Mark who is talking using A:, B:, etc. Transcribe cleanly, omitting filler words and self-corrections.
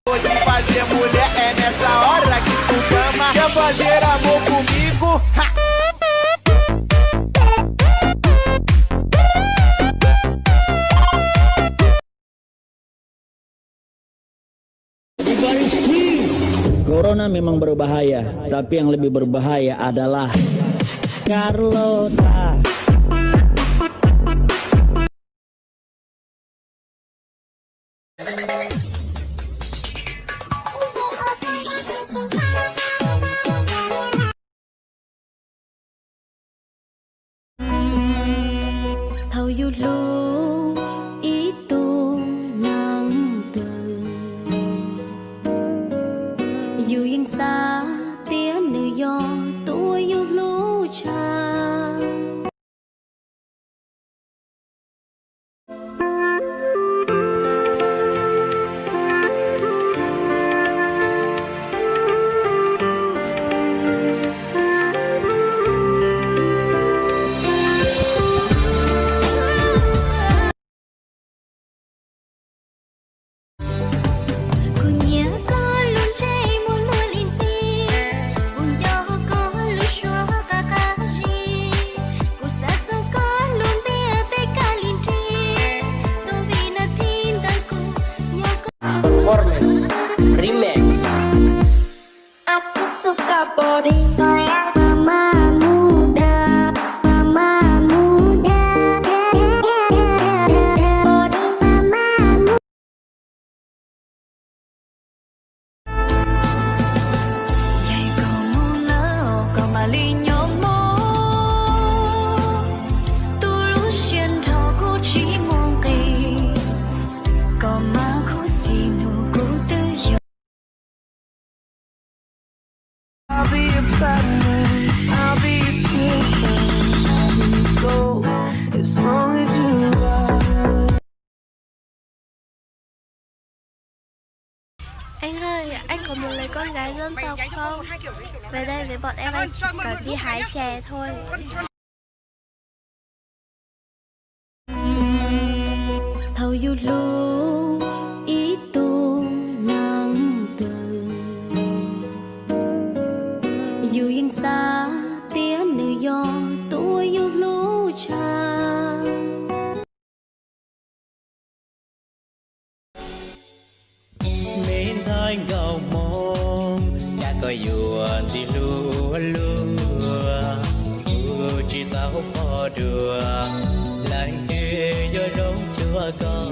A: De fazer mulher é nessa hora que tu ama. Quer fazer amor comigo? Ha!
B: Corona memang berbahaya, tapi yang lebih berbahaya adalah Carlota.
C: Thầu yêu lưu ý tu nắng từ yêu yên xa tiếng nữ do tôi yêu lưu cha.
D: Performance Remix.
C: Aku suka body mama muda, mama muda, body mama muda. Vậy còn muốn lỡ còn mà ly nhớ mơ, tôi lúc xuyên thọ cô chỉ muốn kỳ, còn mà
A: I'll be a platinum, I'll be a silver, I'll be a gold, as long as you are.
E: Anh ơi, anh có muốn lấy con gái dân tộc không? Về đây với bọn em anh chỉ cần đi hái chè thôi.
C: Thầu yêu lưu ý tu nắng từ yêu yên xa tiếng nữ do tôi yêu lưu cha.
B: Mến danh gạo mong đã có yuan gì lúa lúa chỉ tao khó đường lại để cho giống chưa có